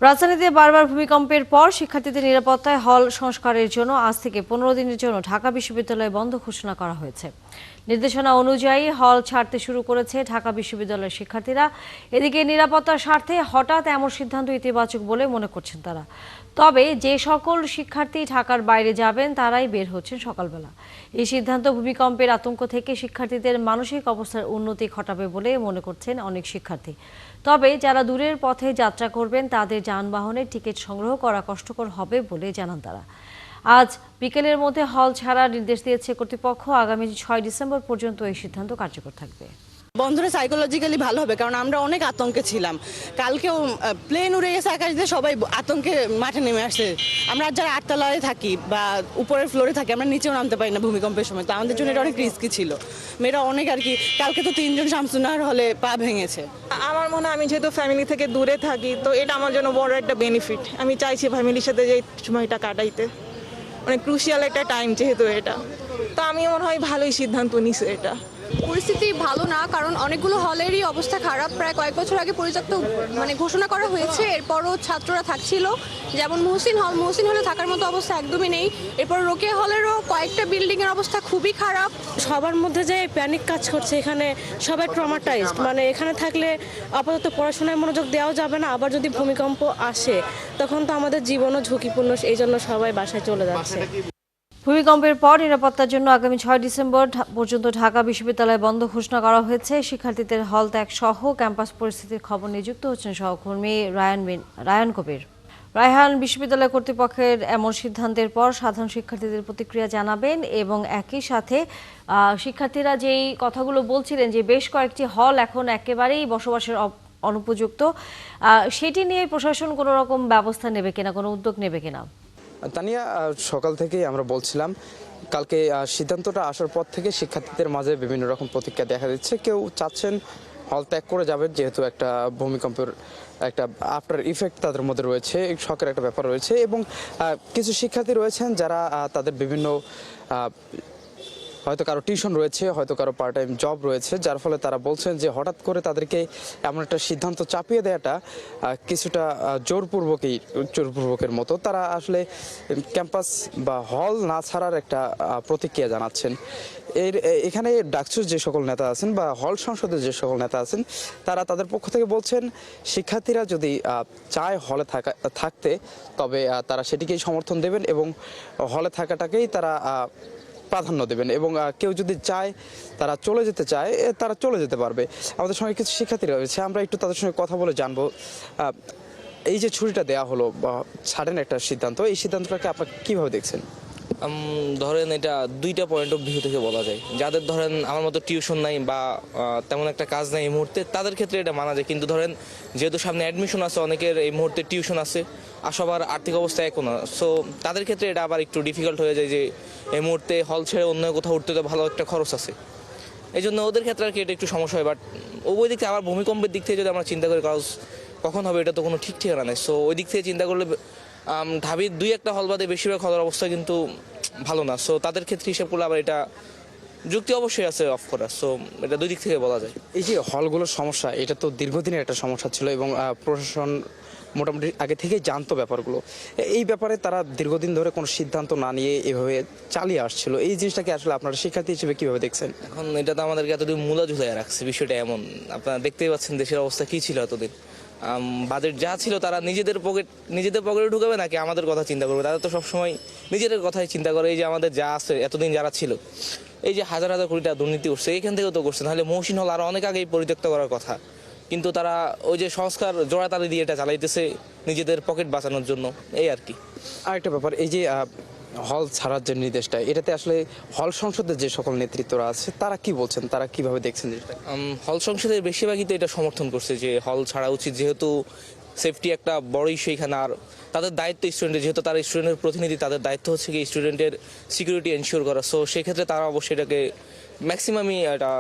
রাজধানীতে বারবার ভূমিকম্পের পর শিক্ষার্থীদের নিরাপত্তায় হল সংস্কারের জন্য আজ থেকে 15 দিনের জন্য ঢাকা বিশ্ববিদ্যালয় বন্ধ ঘোষণা করা হয়েছে। নির্দেশনা অনুযায়ী হল ছাড়তে শুরু করেছে ঢাকা বিশ্ববিদ্যালয়ের শিক্ষার্থীরা। এদিকে নিরাপত্তার স্বার্থে হঠাৎ এমন সিদ্ধান্ত ইতিবাচক বলে মনে করছেন তারা। তবে যে সকল শিক্ষার্থী ঢাকার বাইরে যাবেন তারাই বের হচ্ছেন সকালবেলা। এই সিদ্ধান্ত ভূমিকম্পের আতঙ্ক থেকে শিক্ষার্থীদের মানসিক অবস্থার উন্নতি ঘটাবে বলে মনে করছেন অনেক শিক্ষার্থী। তবে যারা দূরের পথে যাত্রা করবেন তাদের যানবাহনের টিকিট সংগ্রহ করা কষ্টকর হবে বলে জানান তারা। আজ বিকেলের মধ্যে হল ছাড়ার নির্দেশ দিয়েছে কর্তৃপক্ষ। আগামী 6 ডিসেম্বর পর্যন্ত এই সিদ্ধান্ত কার্যকর থাকবে। বন্ধুরা সাইকোলজিক্যালি ভালো হবে, কারণ আমরা অনেক আতঙ্কে ছিলাম। কালকেও প্লেন উড়ে গেছে আকাশ দিয়ে, সবাই আতঙ্কে মাঠে নেমে আসছে। আমরা যারা আটতলায় থাকি বা উপরের ফ্লোরে থাকি, আমরা নিচেও নামতে পারি না ভূমিকম্পের সময়, তো আমাদের জন্য এটা অনেক রিস্কি ছিল। মেয়েরা অনেক আর কি, কালকে তো 3 জন শামসুনার হলে পা ভেঙেছে। আমার মনে হয় আমি যেহেতু ফ্যামিলি থেকে দূরে থাকি, তো এটা আমার জন্য বড় একটা বেনিফিট। আমি চাইছি ফ্যামিলির সাথে যে সময়টা কাটাইতে, অনেক ক্রুশিয়াল একটা টাইম যেহেতু এটা, তো আমি মনে হয় ভালোই সিদ্ধান্ত নিছে এটা। পরিস্থিতি ভালো না, কারণ অনেকগুলো হলেরই অবস্থা খারাপ। প্রায় কয়েক বছর আগে পরিত্যক্ত ঘোষণা করা হয়েছে, এরপরও ছাত্ররা থাকছিল। যেমন মহসিন হলে থাকার মতো অবস্থা একদমই নেই। এরপর রোকেয়া হলেরও কয়েকটা বিল্ডিংয়ের অবস্থা খুবই খারাপ। সবার মধ্যে যে প্যানিক কাজ করছে, এখানে সবাই ট্রমাটাইজড। এখানে থাকলে আপাতত পড়াশোনায় মনোযোগ দেওয়া যাবে না, আবার যদি ভূমিকম্প আসে তখন তো আমাদের জীবনও ঝুঁকিপূর্ণ। এই জন্য সবাই বাসায় চলে যাচ্ছে। ভূমিকম্পের পর নিরাপত্তার জন্য আগামী 6 ডিসেম্বর পর্যন্ত ঢাকা বিশ্ববিদ্যালয় বন্ধ ঘোষণা করা হয়েছে। শিক্ষার্থীদের হল ত্যাগ সহ ক্যাম্পাস পরিস্থিতির খবর নিযুক্ত হচ্ছেন সহকর্মী রায়ান কবির। রায়হান, বিশ্ববিদ্যালয় কর্তৃপক্ষের এমন সিদ্ধান্তের পর সাধারণ শিক্ষার্থীদের প্রতিক্রিয়া জানাবেন, এবং একই সাথে শিক্ষার্থীরা যেই কথাগুলো বলছিলেন যে বেশ কয়েকটি হল এখন একেবারেই বসবাসের অনুপযুক্ত, সেটি নিয়ে প্রশাসন কোনো রকম ব্যবস্থা নেবে কিনা, কোনো উদ্যোগ নেবে কিনা? তানিয়া, সকাল থেকেই আমরা বলছিলাম, কালকে সিদ্ধান্তটা আসার পর থেকে শিক্ষার্থীদের মাঝে বিভিন্ন রকম প্রতিক্রিয়া দেখা দিচ্ছে। কেউ চাচ্ছেন হল ত্যাগ করে যাবেন, যেহেতু একটা ভূমিকম্পের একটা আফটার ইফেক্ট তাদের মধ্যে রয়েছে, শখের একটা ব্যাপার রয়েছে। এবং কিছু শিক্ষার্থী রয়েছেন যারা তাদের বিভিন্ন হয়তো কারো টিউশন রয়েছে, হয়তো কারো পার্ট টাইম জব রয়েছে, যার ফলে তারা বলছেন যে হঠাৎ করে তাদেরকে এমন একটা সিদ্ধান্ত চাপিয়ে দেওয়াটা কিছুটা জোরপূর্বকের মতো। তারা আসলে ক্যাম্পাস বা হল না ছাড়ার একটা প্রতিক্রিয়া জানাচ্ছেন। এখানে ডাকসুর যে সকল নেতা আছেন বা হল সংসদের যে সকল নেতা আছেন, তারা তাদের পক্ষ থেকে বলছেন শিক্ষার্থীরা যদি চায় হলে থাকতে, তবে তারা সেটিকেই সমর্থন দেবেন এবং হলে থাকাটাকেই তারা প্রাধান্য দেবেন। এবং কেউ যদি চায়, তারা চলে যেতে চায়, তারা চলে যেতে পারবে। আমাদের সঙ্গে কিছু শিক্ষার্থী রয়েছে, আমরা একটু তাদের সঙ্গে কথা বলে জানবো এই যে ছুটিটা দেওয়া হলো বা সাডেন একটা সিদ্ধান্ত, এই সিদ্ধান্তটাকে আপনারা কিভাবে দেখছেন? ধরেন এটা দুইটা পয়েন্ট অফ ভিউ থেকে বলা যায়। যাদের ধরেন আমার মতো টিউশন নাই বা তেমন একটা কাজ নাই এই মুহূর্তে, তাদের ক্ষেত্রে এটা মানা যায়। কিন্তু ধরেন যেহেতু সামনে অ্যাডমিশন আছে, অনেকের এই মুহূর্তে টিউশন আছে, আর সবার আর্থিক অবস্থা একও না, সো তাদের ক্ষেত্রে এটা আবার একটু ডিফিকাল্ট হয়ে যায় যে এই মুহূর্তে হল ছেড়ে অন্য কোথাও উঠতে তো ভালো একটা খরচ আছে। এই জন্য ওদের ক্ষেত্রে আর কি এটা একটু সমস্যা হয়। বাট ওই দিক থেকে আবার ভূমিকম্পের দিক থেকে যদি আমরা চিন্তা করি, কাজ কখন হবে এটা তো কোনো ঠিক ঠিকানা নেই। সো ওই দিক থেকে চিন্তা করলে ঢাবির 2-1টা হল বাদে বেশিরভাগ হলের অবস্থা কিন্তু ভালো না। সো তাদের ক্ষেত্রে হিসাব করলে আবার এটা যুক্তি অবশ্যই আছে অফ করা। সো এটা দুই দিক থেকে বলা যায়। এই যে হলগুলোর সমস্যা, এটা তো দীর্ঘদিনের একটা সমস্যা ছিল এবং প্রশাসন মোটামুটি আগে থেকেই জানতো ব্যাপারগুলো। এই ব্যাপারে তারা দীর্ঘদিন ধরে কোনো সিদ্ধান্ত না নিয়ে এভাবে চালিয়ে আসছিল। এই জিনিসটাকে আসলে আপনারা শিক্ষার্থী হিসেবে কীভাবে দেখছেন? এখন এটা তো আমাদেরকে এতদিন মূলা ঝুলাই রাখছে। বিষয়টা এমন, আপনারা দেখতেই পাচ্ছেন দেশের অবস্থা কী ছিল এতদিন। বাজেট যা ছিল তারা নিজেদের পকেটে ঢুকাবে নাকি আমাদের কথা চিন্তা করবে? তারা তো সবসময় নিজেদের কথাই চিন্তা করে। এই যে আমাদের যা আছে এতদিন যারা ছিল, এই যে হাজার হাজার কোটি টাকা দুর্নীতি করছে, এইখান থেকেও তো করছে, নাহলে মহসিন হল আরও অনেক আগেই পরিত্যক্ত করার কথা। কিন্তু তারা ওই যে সংস্কার জোড়াতালি দিয়ে এটা চালাইতেছে নিজেদের পকেট বাঁচানোর জন্য, এই আর কি। আরেকটা ব্যাপার, এই যে হল ছাড়ার যে নির্দেশটা, এটাতে আসলে হল সংসদের যে সকল নেতৃত্বরা আছে তারা কি বলছেন, তারা কিভাবে দেখছেন? হল সংসদের বেশিরভাগই তো এটা সমর্থন করছে যে হল ছাড়া উচিত, যেহেতু সেফটি একটা বড় ইস্যু এখানে। আর তাদের দায়িত্ব স্টুডেন্টের, যেহেতু তারা স্টুডেন্টের প্রতিনিধি, তাদের দায়িত্ব হচ্ছে কি স্টুডেন্টের সিকিউরিটি এনশিওর করা। সো সেক্ষেত্রে তারা অবশ্যই এটাকে ম্যাক্সিমামই এটা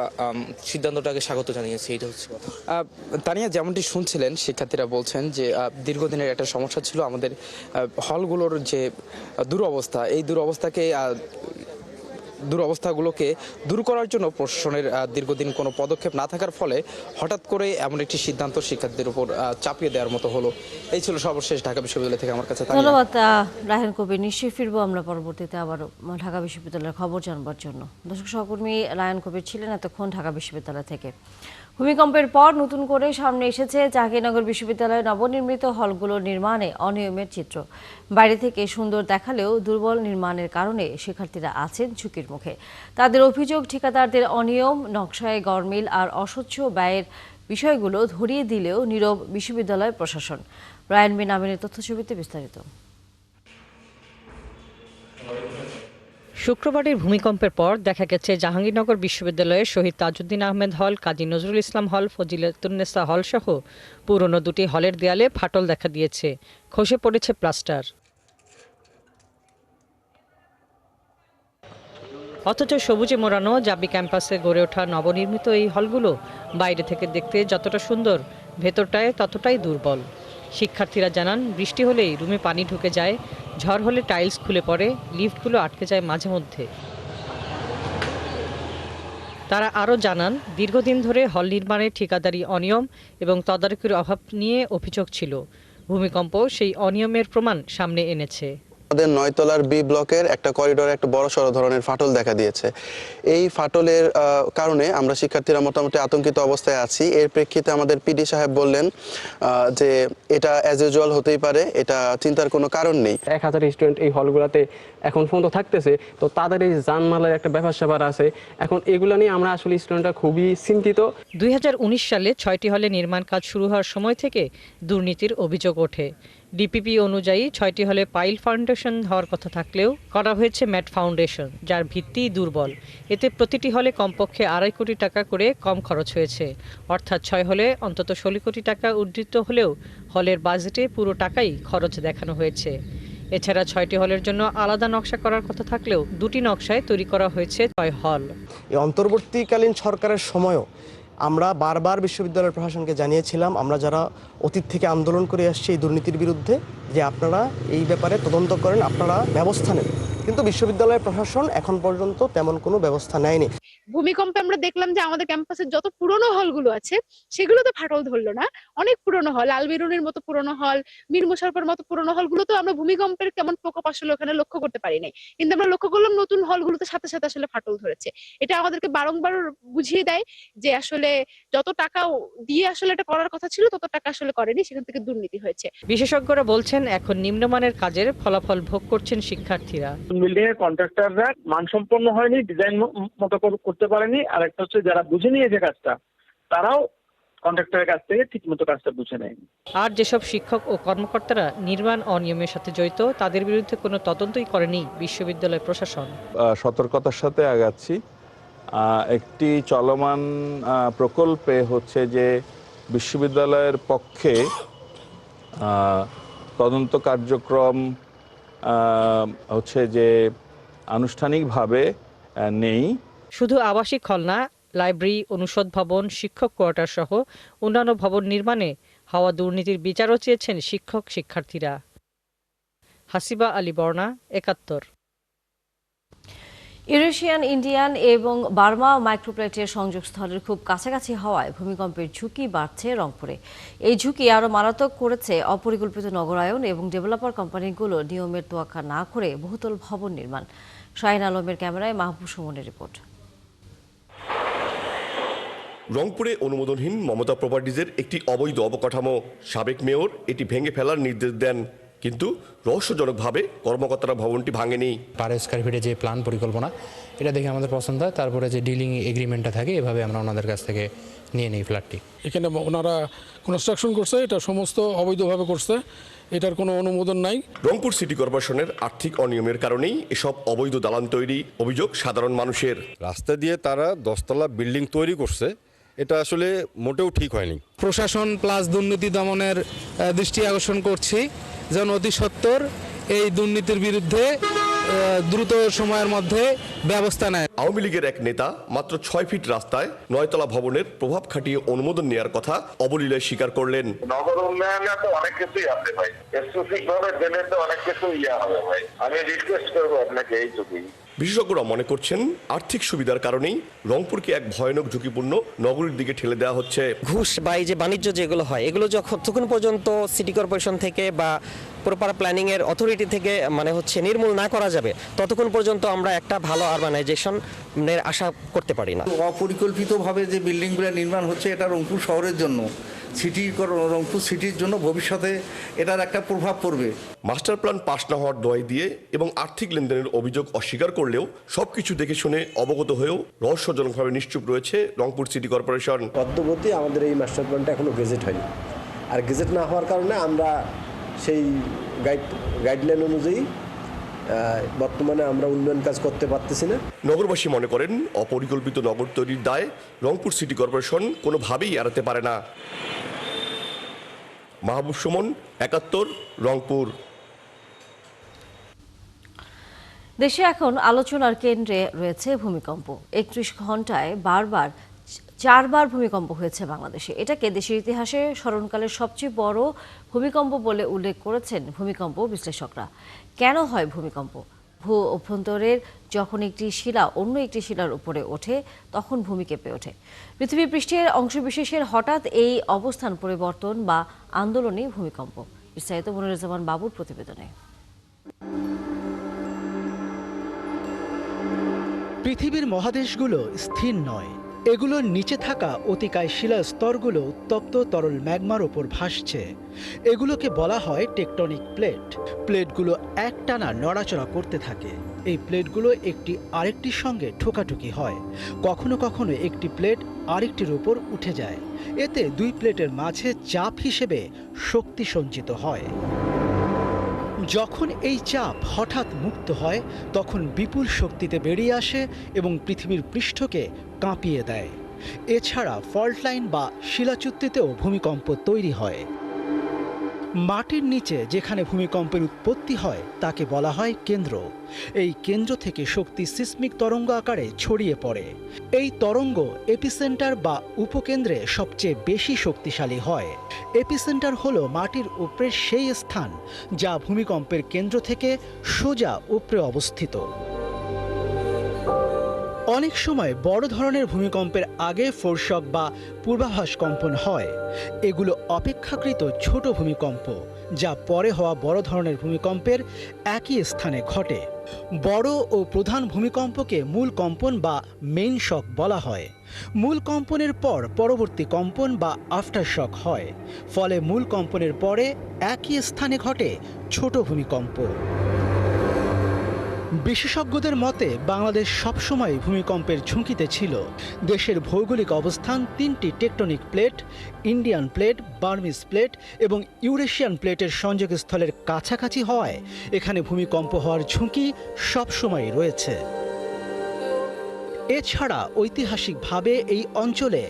সিদ্ধান্তটাকে স্বাগত জানিয়েছে। এইটা হচ্ছে কথা। তানিয়া, যেমনটি শুনছিলেন, শিক্ষার্থীরা বলছেন যে দীর্ঘদিনের একটা সমস্যা ছিল আমাদের হলগুলোর যে দুরবস্থা, এই দুরবস্থাকে দুরবস্থাগুলোকে দূর করার জন্য প্রশাসনের দীর্ঘদিন কোনো পদক্ষেপ না থাকার ফলে হঠাৎ করে এমন একটি সিদ্ধান্ত শিক্ষার্থীদের উপর চাপিয়ে দেওয়ার মতো হলো। এই ছিল সর্বশেষ ঢাকা বিশ্ববিদ্যালয় থেকে আমার কাছে। ধন্যবাদ রায়হান কবির। নিশ্চয়ই ফিরবো আমরা পরবর্তীতে আবার ঢাকা বিশ্ববিদ্যালয়ের খবর জানবার জন্য। দর্শক সহকর্মী রায়হান কবির ছিলেন এতক্ষণ ঢাকা বিশ্ববিদ্যালয় থেকে। ভূমিকম্পের পর নতুন করে সামনে এসেছে জাহাঙ্গীরনগর বিশ্ববিদ্যালয়ের নবনির্মিত হলগুলোর নির্মাণে অনিয়মের চিত্র। বাইরে থেকে সুন্দর দেখালেও দুর্বল নির্মাণের কারণে শিক্ষার্থীরা আছেন ঝুঁকির মুখে। তাদের অভিযোগ, ঠিকাদারদের অনিয়ম, নকশায় গরমিল আর অস্বচ্ছ ব্যয়ের বিষয়গুলো ধরিয়ে দিলেও নীরব বিশ্ববিদ্যালয় প্রশাসন। রায়ান বিন আমিনের তথ্যছবিতে বিস্তারিত। শুক্রবারের ভূমিকম্পের পর দেখা গেছে জাহাঙ্গীরনগর বিশ্ববিদ্যালয়ের শহীদ তাজউদ্দিন আহমেদ হল, কাজী নজরুল ইসলাম হল, ফজিলাতুন্নেসা হল সহ পুরনো দুটি হলের দেয়ালে ফাটল দেখা দিয়েছে, খসে পড়েছে প্লাস্টার। অথচ সবুজে মোড়ানো জাবি ক্যাম্পাসে গড়ে ওঠা নবনির্মিত এই হলগুলো বাইরে থেকে দেখতে যতটা সুন্দর, ভেতরটায় ততটাই দুর্বল। শিক্ষার্থীরা জানান, বৃষ্টি হলেই রুমে পানি ঢুকে যায়, ঝড় হলে টাইলস খুলে পড়ে, লিফটগুলো আটকে যায় মাঝে মধ্যে। তারা আরও জানান, দীর্ঘদিন ধরে হল নির্মাণে ঠিকাদারি অনিয়ম এবং তদারকির অভাব নিয়ে অভিযোগ ছিল। ভূমিকম্প সেই অনিয়মের প্রমাণ সামনে এনেছে। আমাদের 9 তলার বি ব্লকের একটা করিডোরে একটা বড় সড় ধরনের ফাটল দেখা দিয়েছে। এই ফাটলের কারণে আমরা শিক্ষার্থীরা মোটামুটি আতঙ্কিত অবস্থায় আছি। এর প্রেক্ষিতে আমাদের পিডি সাহেব বললেন যে এটা অ্যাজ ইউজুয়াল হতেই পারে, এটা চিন্তার কোনো কারণ নেই। 1000 স্টুডেন্ট এই হলগুলোতে এখন পর্যন্ত থাকতেছে, তো তাদের এই জানমালের একটা ব্যাপার স্যাপার আছে। এখন এগুলো নিয়ে আমরা আসলে স্টুডেন্টরা খুবই চিন্তিত। 2019 সালে 6টি হলে নির্মাণ কাজ শুরু হওয়ার সময় থেকে দুর্নীতির অভিযোগ ওঠে। ডিপিপি অনুযায়ী 6টি হলে পাইল ফাউন্ডেশন হওয়ার কথা থাকলেও করা হয়েছে ম্যাট ফাউন্ডেশন, যার ভিত্তি দুর্বল। এতে প্রতিটি হলে কমপক্ষে 2.5 কোটি টাকা করে কম খরচ হয়েছে। অর্থাৎ 6 হলে অন্তত 16 কোটি টাকা উদ্ধৃত হলেও হলের বাজেটে পুরো টাকাই খরচ দেখানো হয়েছে। এছাড়া 6টি হলের জন্য আলাদা নকশা করার কথা থাকলেও 2টি নকশায় তৈরি করা হয়েছে 6 হল। এই অন্তর্বর্তীকালীন সরকারের সময়ও আমরা বারবার বিশ্ববিদ্যালয়ের প্রশাসনকে জানিয়েছিলাম, আমরা যারা অতীত থেকে আন্দোলন করে আসছি এই দুর্নীতির বিরুদ্ধে, যে আপনারা এই ব্যাপারে তদন্ত করেন, আপনারা ব্যবস্থা নেন। কিন্তু বিশ্ববিদ্যালয়ের প্রশাসন এখন পর্যন্ত তেমন কোনো ব্যবস্থা নেয়নি। ভূমিকম্পে আমরা দেখলাম যে আমাদের ক্যাম্পাসের যত পুরনো হলগুলো আছে সেগুলোতে ফাটল ধরলো না। অনেক পুরনো হল, আলবেরুনির মতো পুরনো হল, মীর মুশাররফের মতো পুরনো হলগুলো তো আমরা ভূমিকম্পের কেমন প্রকোপ আসলে ওখানে লক্ষ্য করতে পারি নাই, কিন্তু আমরা লক্ষ্য করলাম নতুন হলগুলোতে সাথে সাথে আসলে ফাটল ধরেছে। এটা আমাদেরকে বারংবার বুঝিয়ে দেয় যে আসলে যত টাকা দিয়ে আসলে এটা করার কথা ছিল তত টাকা আসলে করেনি, সেখান থেকে দুর্নীতি হয়েছে। বিশেষজ্ঞরা বলছেন, এখন নিম্নমানের কাজের ফলাফল ভোগ করছেন শিক্ষার্থীরা। বিল্ডিং এর কন্ট্রাক্টররা মানসম্পন্ন হয়নি, ডিজাইন মতো করতে পারেনি, আর একটা হচ্ছে যারা বুঝে নিয়েছে কাজটা তারাও কন্ট্রাক্টরের কাছ থেকে ঠিকমতো কাজটা বুঝে নেয়নি। আর যেসব শিক্ষক ও কর্মকর্তারা নির্মাণ অনিয়মের সাথে জড়িত, তাদের বিরুদ্ধে কোনো তদন্তই করেনি বিশ্ববিদ্যালয় প্রশাসন। সতর্কতার সাথে আগাচ্ছি। একটি চলমান প্রকল্পে হচ্ছে যে বিশ্ববিদ্যালয়ের পক্ষে তদন্ত কার্যক্রম হচ্ছে যে আনুষ্ঠানিকভাবে নেই। শুধু আবাসিক হল না, লাইব্রেরি, অনুষদ ভবন, শিক্ষক কোয়ার্টার সহ অন্যান্য ভবন নির্মাণে হওয়া দুর্নীতির বিচারও চেয়েছেন শিক্ষক শিক্ষার্থীরা। হাসিবা আলী বর্ণা, ৭১। ইউরেশিয়ান ইন্ডিয়ান এবং বার্মা মাইক্রোপ্লেটের সংযোগস্থলের খুব কাছাকাছি হওয়ায় ভূমিকম্পের ঝুঁকি বাড়ছে রংপুরে। এই ঝুঁকি আরও মারাত্মক করেছে অপরিকল্পিত নগরায়ন এবং ডেভেলপার কোম্পানিগুলো নিয়মের তোয়াক্কা না করে বহুতল ভবন নির্মাণ। শাহিন আলমের ক্যামেরায় মাহবুব সুমনের রিপোর্ট। রংপুরে অনুমোদনহীন মমতা প্রপার্টিজের একটি অবৈধ অবকাঠামো। সাবেক মেয়র এটি ভেঙে ফেলার নির্দেশ দেন, কিন্তু রহস্যজনকভাবে কর্মকর্তারা ভবনটি ভাঙেনি। পার স্কয়ার ফিটে যে প্ল্যান পরিকল্পনা, এটা দেখে আমাদের পছন্দ হয়। তারপরে যে ডিলিং এগ্রিমেন্টটা থাকে, এভাবে আমরা ওনাদের কাছ থেকে নিয়ে নিই ফ্ল্যাটটি। এখানে ওনারা কনস্ট্রাকশন করছে, এটা সমস্ত অবৈধভাবে করছে, এটার কোনো অনুমোদন নাই। রংপুর সিটি কর্পোরেশনের আর্থিক অনিয়মের কারণেই এসব অবৈধ দালান তৈরি, অভিযোগ সাধারণ মানুষের। রাস্তা দিয়ে তারা 10তলা বিল্ডিং তৈরি করছে, এটা আসলে মোটেও ঠিক হয়নি। প্রশাসন প্লাস দুর্নীতি দমনের দৃষ্টি আকর্ষণ করছি যেন অতি সত্বর এই দুর্নীতির বিরুদ্ধে দ্রুত সময়ের মধ্যে ব্যবস্থা নেয়। আওয়ামী লীগের এক নেতা মাত্র 6 ফিট রাস্তায় 9তলা ভবনের প্রভাব খাটিয়ে অনুমোদন নেওয়ার কথা অবলীলায় স্বীকার করলেন। নগর উন্নয়নে তো অনেক কিছুই আছে ভাই, স্পেসিফিক ভাবে দিলে তো অনেক কিছু হবে ভাই। আমি রিকোয়েস্ট করবো আপনাকে এইটুকুই। বিশেষজ্ঞরা মনে করছেন আর্থিক সুবিধার কারণেই রংপুরকে এক ভয়ানক ঝুঁকিপূর্ণ নগরীর দিকে ঠেলে দেওয়া হচ্ছে। ঘুষ বা এই যে বাণিজ্য যেগুলো হয় এগুলো যতক্ষণ পর্যন্ত সিটি কর্পোরেশন থেকে বা প্রপার প্ল্যানিং এর অথরিটি থেকে নির্মূল না করা যাবে ততক্ষণ পর্যন্ত আমরা একটা ভালো আরবানাইজেশনের আশা করতে পারি না। অপরিকল্পিতভাবে যে বিল্ডিংগুলো নির্মাণ হচ্ছে এটা রংপুর শহরের জন্য, রংপুর সিটির জন্য ভবিষ্যতে এটার একটা প্রভাব পড়বে। মাস্টার প্ল্যান পাশ না হওয়ার দোহাই দিয়ে এবং আর্থিক লেনদেনের অভিযোগ অস্বীকার করলেও সবকিছু দেখে শুনে অবগত হয়েও রহস্যজনকভাবে নিশ্চুপ রয়েছে রংপুর সিটি কর্পোরেশন। পদ্মবতী আমাদের এই মাস্টার প্ল্যানটা এখনো গেজেট হয়নি, আর গেজেট না হওয়ার কারণে আমরা সেই গাইডলাইন অনুযায়ী বর্তমানে আমরা উন্নয়ন কাজ করতে পারতেছি না। নগরবাসী মনে করেন অপরিকল্পিত নগর তৈরির দায় রংপুর সিটি কর্পোরেশন কোনোভাবেই এড়াতে পারে না। মাহবুব সুমন, ৭১, রংপুর। দেশে এখন আলোচনার কেন্দ্রে রয়েছে ভূমিকম্প। ৩১ ঘন্টায় ৪বার ভূমিকম্প হয়েছে বাংলাদেশে। এটাকে দেশের ইতিহাসে স্মরণকালের সবচেয়ে বড় ভূমিকম্প বলে উল্লেখ করেছেন ভূমিকম্প বিশ্লেষকরা। কেন হয় ভূমিকম্প? ভূ অভ্যন্তরের যখন একটি শিলা অন্য একটি শিলার উপরে ওঠে তখন ভূমি কেঁপে ওঠে। পৃথিবী পৃষ্ঠের অংশবিশেষের হঠাৎ এই অবস্থান পরিবর্তন বা আন্দোলনই ভূমিকম্প। বিস্তারিত মনিরুজ্জামান বাবুর প্রতিবেদনে। পৃথিবীর মহাদেশগুলো স্থির নয়, এগুলোর নিচে থাকা অতিকায় শিলা স্তরগুলো উত্তপ্ত তরল ম্যাগমার ওপর ভাসছে। এগুলোকে বলা হয় টেকটনিক প্লেট। প্লেটগুলো একটানা নড়াচড়া করতে থাকে। এই প্লেটগুলো একটি আরেকটির সঙ্গে ঠোকাঠুকি হয়। কখনো কখনো একটি প্লেট আরেকটির উপর উঠে যায়। এতে দুই প্লেটের মাঝে চাপ হিসেবে শক্তি সঞ্চিত হয়। যখন এই চাপ হঠাৎ মুক্ত হয় তখন বিপুল শক্তিতে বেরিয়ে আসে এবং পৃথিবীর পৃষ্ঠকে কাঁপিয়ে দেয়। এছাড়া ফল্ট লাইন বা শিলাচ্যুতিতেও ভূমিকম্প তৈরি হয়। মাটির নিচে যেখানে ভূমিকম্পের উৎপত্তি হয় তাকে বলা হয় কেন্দ্র। এই কেন্দ্র থেকে শক্তি সিসমিক তরঙ্গ আকারে ছড়িয়ে পড়ে। এই তরঙ্গ এপিসেন্টার বা উপকেন্দ্রে সবচেয়ে বেশি শক্তিশালী হয়। এপিসেন্টার হলো মাটির উপরের সেই স্থান যা ভূমিকম্পের কেন্দ্র থেকে সোজা উপরে অবস্থিত। অনেক সময় বড় ধরনের ভূমিকম্পের আগে ফোরশক বা পূর্বাভাস কম্পন হয়। এগুলো অপেক্ষাকৃত ছোট ভূমিকম্প যা পরে হওয়া বড় ধরনের ভূমিকম্পের একই স্থানে ঘটে। বড় ও প্রধান ভূমিকম্পকে মূল কম্পন বা মেইন শক বলা হয়। মূল কম্পনের পর পরবর্তী কম্পন বা আফটার শক হয়। ফলে মূল কম্পনের পরে একই স্থানে ঘটে ছোট ভূমিকম্প। বিশেষজ্ঞদের মতে বাংলাদেশ সবসময় ভূমিকম্পের ঝুঁকিতে ছিল। দেশের ভৌগোলিক অবস্থান 3টি tectonic plate, Indian plate, Burmese plate এবং ইউরেশিয়ান প্লেটের সংযোগস্থলের কাছাকাছি হওয়ায় এখানে ভূমিকম্প হওয়ার ঝুঁকি সবসময় রয়েছে। এছাড়া ঐতিহাসিকভাবে এই অঞ্চলে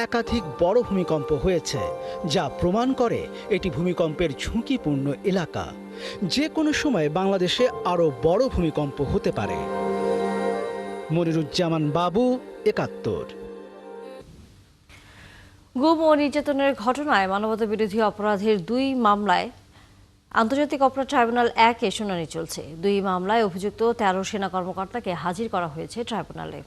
একাধিক বড় ভূমিকম্প হয়েছে, যা প্রমাণ করে এটি ভূমিকম্পের ঝুঁকিপূর্ণ এলাকা। যে কোনো সময় বাংলাদেশে আরও বড় ভূমিকম্প হতে পারে। মনিরুজ্জামান বাবু, ৭১। গুম ও নির্যাতনের ঘটনায় মানবতাবিরোধী অপরাধের 2 মামলায় আন্তর্জাতিক অপরাধ ট্রাইব্যুনাল 1-এ শুনানি চলছে। 2 মামলায় অভিযুক্ত 13 সেনা কর্মকর্তাকে হাজির করা হয়েছে ট্রাইব্যুনালে।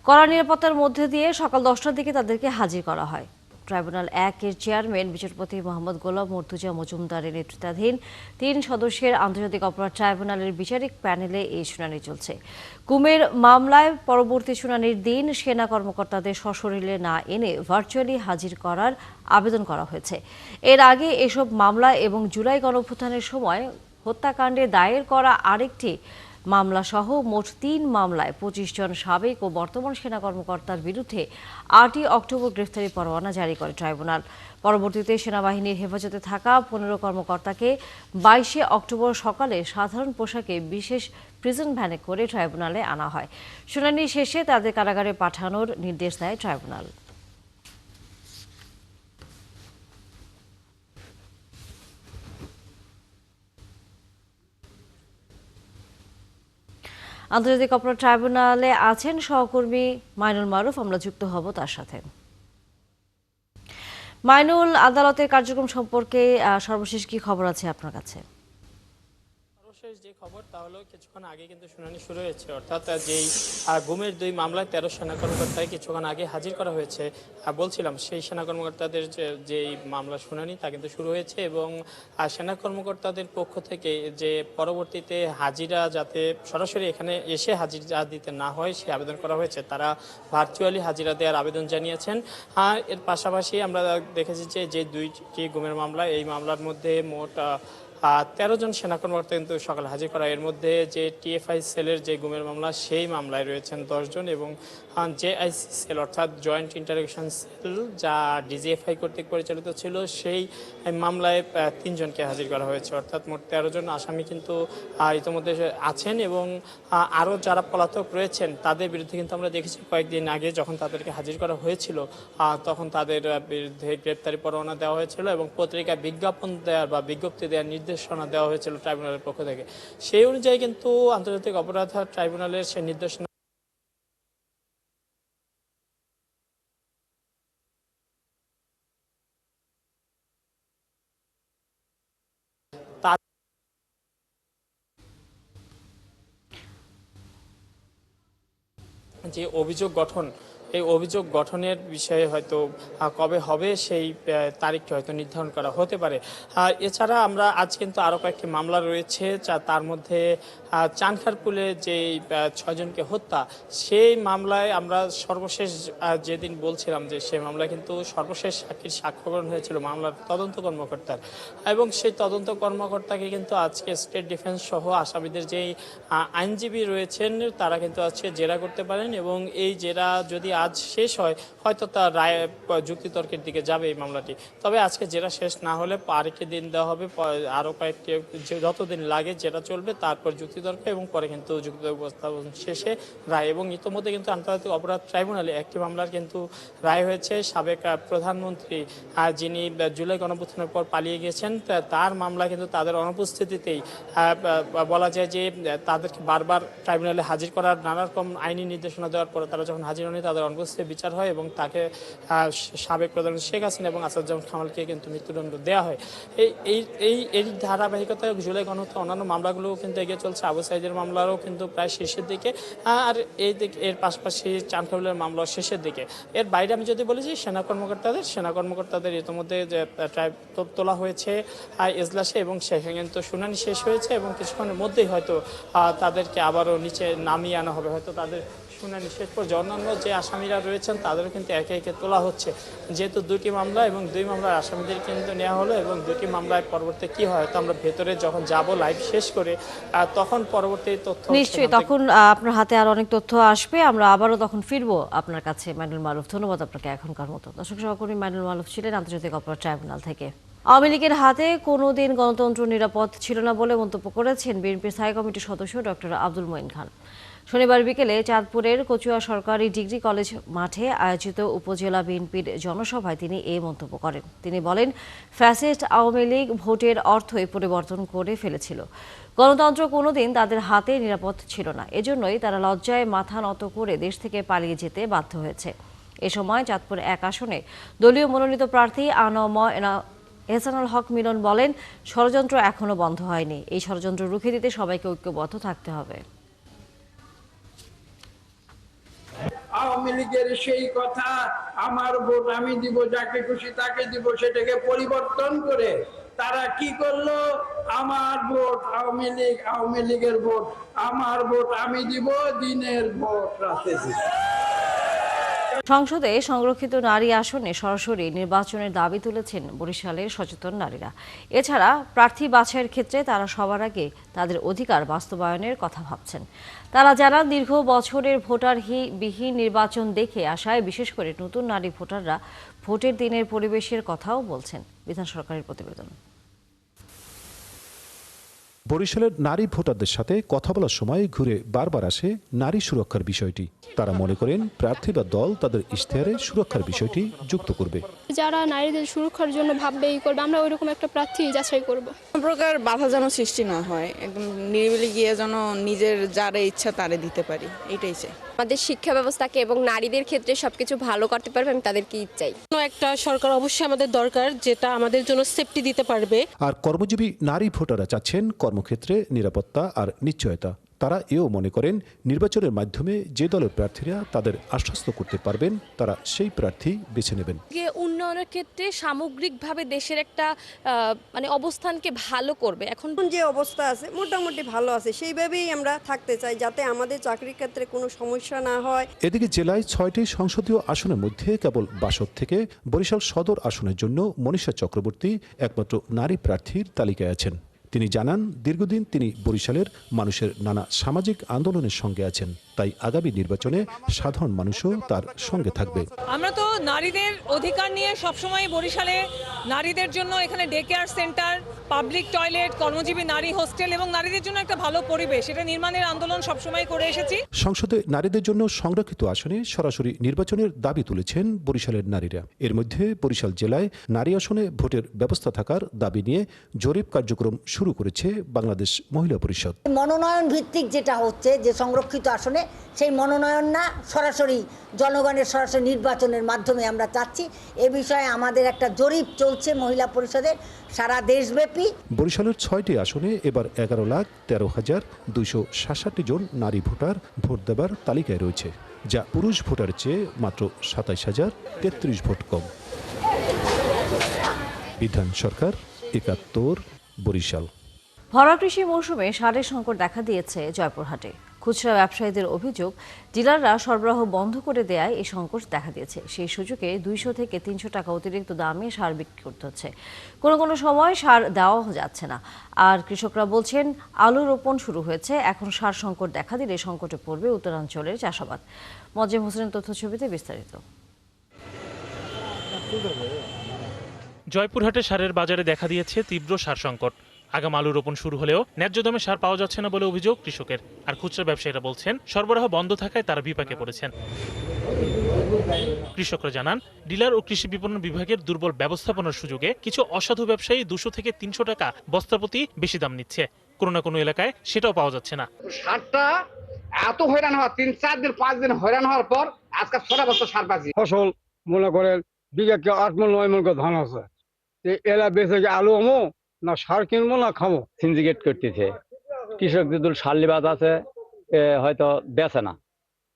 কড়া নিরাপত্তার মধ্যে দিয়ে সকাল 10টার দিকে তাদেরকে হাজির করা হয়। ট্রাইব্যুনাল 1-এর চেয়ারম্যান বিচারপতি মোহাম্মদ গোলাম মর্তুজা মজুমদারের নেতৃত্বাধীন 3 সদস্যের আন্তর্জাতিক অপরাধ ট্রাইব্যুনালের বিচারিক প্যানেলে এই শুনানি চলছে। গুমের মামলায় পরবর্তী শুনানির দিন সেনা কর্মকর্তাদের সশরীরে না এনে ভার্চুয়ালি হাজির করার আবেদন করা হয়েছে। এর আগে এসব মামলা এবং জুলাই গণঅভ্যুত্থানের সময় হত্যাকাণ্ডে দায়ের করা আরেকটি মামলা সহ মোট 3 মামলায় 25 জন সাবেক ও বর্তমান সেনা কর্মকর্তার বিরুদ্ধে 8ই অক্টোবর গ্রেফতারি পরোয়ানা জারি করে ট্রাইব্যুনাল। পরবর্তীতে সেনাবাহিনীর হেফাজতে থাকা 15 কর্মকর্তাকে 22শে অক্টোবর সকালে সাধারণ পোশাকে বিশেষ প্রিজন ভ্যানে করে ট্রাইব্যুনালে আনা হয়। শুনানি শেষে তাদের কারাগারে পাঠানোর নির্দেশ দেয় ট্রাইব্যুনাল। আন্তর্জাতিক অপরাধ ট্রাইব্যুনালে আছেন সহকর্মী মাইনুল মারুফ, আমরা যুক্ত হব তার সাথে। মাইনুল, আদালতের কার্যক্রম সম্পর্কে সর্বশেষ কি খবর আছে আপনার কাছে? সর্বশেষ যে খবর তা হলো কিছুক্ষণ আগে কিন্তু শুনানি শুরু হয়েছে, অর্থাৎ যেই গুমের 2 মামলায় 13 সেনা কর্মকর্তাকে কিছুক্ষণ আগে হাজির করা হয়েছে। বলছিলাম সেই সেনা কর্মকর্তাদের যেই মামলা শুনানি তা কিন্তু শুরু হয়েছে এবং সেনা কর্মকর্তাদের পক্ষ থেকে যে পরবর্তীতে হাজিরা যাতে সরাসরি এখানে এসে হাজিরা দিতে না হয় সে আবেদন করা হয়েছে। তারা ভার্চুয়ালি হাজিরা দেওয়ার আবেদন জানিয়েছেন। এর পাশাপাশি আমরা দেখেছি যে 2টি গুমের মামলা, এই মামলার মধ্যে মোট 13 জন সেনা কর্মকর্তা কিন্তু সকালে হাজির করা। এর মধ্যে যে টিএফআই সেলের যে গুমের মামলা সেই মামলায় রয়েছেন 10 জন এবং জেআইসি সেল অর্থাৎ জয়েন্ট ইন্টারোগেশন সেল যা ডিজিএফআই কর্তৃক পরিচালিত ছিল সেই মামলায় 3 জনকে হাজির করা হয়েছে। অর্থাৎ মোট 13 জন আসামি কিন্তু ইতিমধ্যে আছেন এবং আরও যারা পলাতক রয়েছেন তাদের বিরুদ্ধে কিন্তু আমরা দেখেছি কয়েকদিন আগে যখন তাদেরকে হাজির করা হয়েছিল তখন তাদের বিরুদ্ধে গ্রেপ্তারি পরোয়ানা দেওয়া হয়েছিল এবং পত্রিকায় বিজ্ঞাপন দেওয়ার বা বিজ্ঞপ্তি দেওয়ার নির্দেশনা দেওয়া হয়েছিল ট্রাইব্যুনালের পক্ষ থেকে। সেই অনুযায়ী কিন্তু আন্তর্জাতিক অপরাধ ট্রাইব্যুনালের সেই নির্দেশনা যে অভিযোগ গঠন, এই অভিযোগ গঠনের বিষয়ে হয়তো কবে হবে সেই তারিখটি হয়তো নির্ধারণ করা হতে পারে। এছাড়া আমরা আজ কিন্তু আরও কয়েকটি মামলা রয়েছে, তার মধ্যে চানখারপুলে যে 6 জনকে হত্যা সেই মামলায় আমরা সর্বশেষ যেদিন বলছিলাম যে সেই মামলায় কিন্তু সর্বশেষ সাক্ষীর সাক্ষ্য গ্রহণ হয়েছিল মামলার তদন্ত কর্মকর্তার এবং সেই তদন্ত কর্মকর্তাকে কিন্তু আজকে স্টেট ডিফেন্স সহ আসামিদের যেই আইনজীবী রয়েছেন তারা কিন্তু আজকে জেরা করতে পারেন এবং এই জেরা যদি আজ শেষ হয় হয়তো তার রায় যুক্তিতর্কের দিকে যাবে এই মামলাটি। তবে আজকে জেরা শেষ না হলে আরেকটি দিন দেওয়া হবে, আরও কয়েকটি যতদিন লাগে জেরা চলবে, তারপর যুক্তিতর্ক এবং পরে কিন্তু যুক্তিতর্ক উপস্থাপন শেষে রায়। এবং ইতিমধ্যে কিন্তু আন্তর্জাতিক অপরাধ ট্রাইব্যুনালে একটি মামলার কিন্তু রায় হয়েছে। সাবেক প্রধানমন্ত্রী যিনি জুলাই গণঅভ্যুত্থানের পর পালিয়ে গেছেন তার মামলা কিন্তু তাদের অনুপস্থিতিতেই বলা যায় যে তাদেরকে বারবার ট্রাইব্যুনালে হাজির করার নানা রকম আইনি নির্দেশনা দেওয়ার পরে তারা যখন হাজির হয়নি তাদের অনুপস্থিতি বিচার হয় এবং তাকে সাবেক প্রধানমন্ত্রী শেখ হাসিনা এবং আসাদুজ্জামান খামালকে কিন্তু মৃত্যুদণ্ড দেওয়া হয়। এই ধারাবাহিকতায় জুলাই গণহত্যা অন্যান্য মামলাগুলোও কিন্তু এগিয়ে চলছে। আবু সাইদের মামলারও কিন্তু প্রায় শেষের দিকে, আর এর পাশাপাশি চানখারপুলের মামলাও শেষের দিকে। এর বাইরে আমি যদি বলি যে সেনা কর্মকর্তাদের ইতিমধ্যে যে তোলা হয়েছে এজলাসে এবং সেখানে কিন্তু শুনানি শেষ হয়েছে এবং কিছুক্ষণের মধ্যেই হয়তো তাদেরকে আবারও নিচে নামিয়ে আনা হবে। হয়তো তাদের শুনানি শেষ পর্যন্ত অন্যান্য যে আসামিরা রয়েছেন তাদেরও কিন্তু একে একে তোলা হচ্ছে, যেহেতু 2টি মামলা এবং 2 মামলার আসামিদের কিন্তু নেওয়া হলো এবং 2টি মামলায় পরবর্তী কি হয় তো আমরা ভেতরে যখন যাব লাইভ শেষ করে তখন পরবর্তী তথ্য নিশ্চয়ই তখন আপনার হাতে আর অনেক তথ্য আসবে, আমরা আবারও তখন ফিরবো আপনার কাছে। মাইনুল মারুফ, ধন্যবাদ আপনাকে এখনকার মতো। দর্শক সহকর্মী মাইনুল মারুফ ছিলেন আন্তর্জাতিক অপরাধ ট্রাইব্যুনাল থেকে। আওয়ামী লীগের হাতে কোনোদিন গণতন্ত্র নিরাপদ ছিল না বলে মন্তব্য করেছেন বিএনপির স্থায়ী কমিটির সদস্য ডক্টর আব্দুল মঈন খান। শনিবার বিকেলে চাঁদপুরের কচুয়া সরকারি ডিগ্রি কলেজ মাঠে আয়োজিত উপজেলা বিএনপির জনসভায় তিনি এই মন্তব্য করেন। তিনি বলেন, ফ্যাসিস্ট আওয়ামী লীগ ভোটের অর্থই পরিবর্তন করে ফেলেছিল। গণতন্ত্র কোনোদিন তাদের হাতে নিরাপদ ছিল না, এজন্যই তারা লজ্জায় মাথা নত করে দেশ থেকে পালিয়ে যেতে বাধ্য হয়েছে। এ সময় চাঁদপুর 1 আসনে দলীয় মনোনীত প্রার্থী আনম এহসানুল হক মিলন বলেন, ষড়যন্ত্র এখনো বন্ধ হয়নি, এই ষড়যন্ত্র রুখে দিতে সবাইকে ঐক্যবদ্ধ থাকতে হবে। আওয়ামী লীগের সেই কথা আমার ভোট আমি দিব, যাকে খুশি তাকে দিব, সেটাকে পরিবর্তন করে তারা কি করলো, আমার ভোট আওয়ামী লীগ, আওয়ামী লীগের ভোট আমার ভোট আমি দিব, দিনের ভোট রাতে দিব। সংসদে সংরক্ষিত নারী আসনে সরাসরি নির্বাচনের দাবি তুলেছেন বরিশালের সচেতন নারীরা। এছাড়া প্রার্থী বাছাইয়ের ক্ষেত্রে তারা সবার আগে তাদের অধিকার বাস্তবায়নের কথা ভাবছেন। তারা জানান, দীর্ঘ বছরের ভোটারবিহীন নির্বাচন দেখে আসায় বিশেষ করে নতুন নারী ভোটাররা ভোটের দিনের পরিবেশের কথাও বলছেন। বিধান সরকারের প্রতিবেদন। বরিশালের নারী ভোটারদের সাথে কথা বলার সময় ঘুরে বারবার আসে নারী সুরক্ষার বিষয়টি। তারা মনে করেন প্রার্থী বা দল তাদের ইশতেহারে সুরক্ষার বিষয়টি যুক্ত করবে। যারা নারীদের সুরক্ষার জন্য ভাববে এই করবে, আমরা ওইরকম একটা প্রার্থী যাচাই করব। কোনো প্রকার বাধা যেন সৃষ্টি না হয়, একদম নিরিবিলি গিয়ে যেন নিজের যারা ইচ্ছা তারে দিতে পারি, এটাই চাই। আমাদের শিক্ষা ব্যবস্থাকে এবং নারীদের ক্ষেত্রে সবকিছু ভালো করতে পারবে, আমি তাদেরকে চাই। একটা সরকার অবশ্যই আমাদের দরকার, যেটা আমাদের জন্য সেফটি দিতে পারবে। আর কর্মজীবী নারী ভোটাররা চাচ্ছেন কর্মক্ষেত্রে নিরাপত্তা আর নিশ্চয়তা। তারা এও মনে করেন নির্বাচনের মাধ্যমে যে দলের প্রার্থীরা তাদের আশ্বস্ত করতে পারবেন তারা সেই প্রার্থী বেছে নেবেন। উন্নয়নের ক্ষেত্রে সামগ্রিকভাবে দেশের একটা অবস্থানকে ভালো করবে। এখন যে অবস্থা আছে মোটামুটি ভালো আছে, সেইভাবেই আমরা থাকতে চাই, যাতে আমাদের চাকরির ক্ষেত্রে কোনো সমস্যা না হয়। এদিকে জেলায় 6টি সংসদীয় আসনের মধ্যে কেবল বাসদ থেকে বরিশাল সদর আসনের জন্য মনীষা চক্রবর্তী একমাত্র নারী প্রার্থীর তালিকায় আছেন। তিনি জানান দীর্ঘদিন তিনি বরিশালের মানুষের নানা সামাজিক আন্দোলনের সঙ্গে আছেন, তাই আগামী নির্বাচনে সাধারণ মানুষও তার সঙ্গে থাকবে। আমরা তো নারীদের অধিকার নিয়ে সবসময় বরিশালে নারীদের জন্য এখানে day care centre, public toilet, কর্মজীবী নারী হোস্টেল এবং নারীদের জন্য একটা ভালো পরিবেশ, এটা নির্মাণের আন্দোলন সবসময় করে এসেছি। সংসদে নারীদের জন্য সংরক্ষিত আসনে সরাসরি নির্বাচনের দাবি তুলেছেন বরিশালের নারীরা। এর মধ্যে বরিশাল জেলায় নারী আসনে ভোটের ব্যবস্থা থাকার দাবি নিয়ে জরিপ কার্যক্রম শুরু করেছে বাংলাদেশ মহিলা পরিষদ। মনোনয়ন ভিত্তিক যেটা হচ্ছে যে সংরক্ষিত আসনে, সেই মনোনয়ন না, সরাসরি জনগণের সরাসরি নির্বাচনের মাধ্যমে আমরা চাচ্ছি। এ বিষয়ে আমাদের একটা জরিপ চলছে মহিলা পরিষদের সারা দেশব্যাপী। বরিশালের 6টি আসনে এবার 11,13,266 জন নারী ভোটার ভোট দেবার তালিকায় রয়েছে, যা পুরুষ ভোটারের চেয়ে মাত্র 27,033 ভোট কম। বিধান সরকার, 71, বরিশাল। ভরা কৃষি মৌসুমে সারের সংকট দেখা দিয়েছে জয়পুরহাটে। খুচরা ব্যবসায়ীদের অভিযোগ, ডিলাররা সরবরাহ বন্ধ করে দেয়ায় এই সংকট দেখা দিয়েছে। সেই সুযোগে 200 থেকে 300 টাকা অতিরিক্ত দামে সার বিক্রি করতে হচ্ছে। কোনো সময় সার দেওয়া যাচ্ছে না। আর কৃষকরা বলছেন আলু রোপণ শুরু হয়েছে, এখন সার সংকট দেখা দিলে সংকটে পড়বে উত্তরাঞ্চলের চাষাবাদ। মজিম হোসেনের তথ্যছবিতে বিস্তারিত। জয়পুরহাটে সারের বাজারে দেখা দিয়েছে তীব্র সার সংকট। আগাম আলু রোপণ শুরু হলেও ন্যায্য দামে সার পাওয়া যাচ্ছে না বলে অভিযোগ কৃষকের। আর খুচরা ব্যবসায়ীরা বলছেন সরবরাহ বন্ধ থাকায় তারা বিপাকে পড়েছেন। কৃষকরা জানান ডিলার ও কৃষি বিপণন বিভাগের দুর্বল ব্যবস্থাপনার সুযোগে কিছু অসাধু ব্যবসায়ী 200 থেকে 300 টাকা বস্তা প্রতি বেশি দাম নিচ্ছে। কোনো না কোনো এলাকায় সেটাও পাওয়া যাচ্ছে না। সারটা এত হয়রান হওয়া, 3-4 দিন 5 দিন হয়রান হওয়ার পর আজকে 6 বস্তা সার পাচ্ছি। ফসল মনে করেন বিঘাকে 8 মণ 9 মণ করে ধান আছে, এরা বেঁচে আলু আমো না সার কিনবো না খাবো। সিন্ডিকেট করতেছে, কৃষকদের দল সারলিবাদ আছে, হয়তো বেচে না,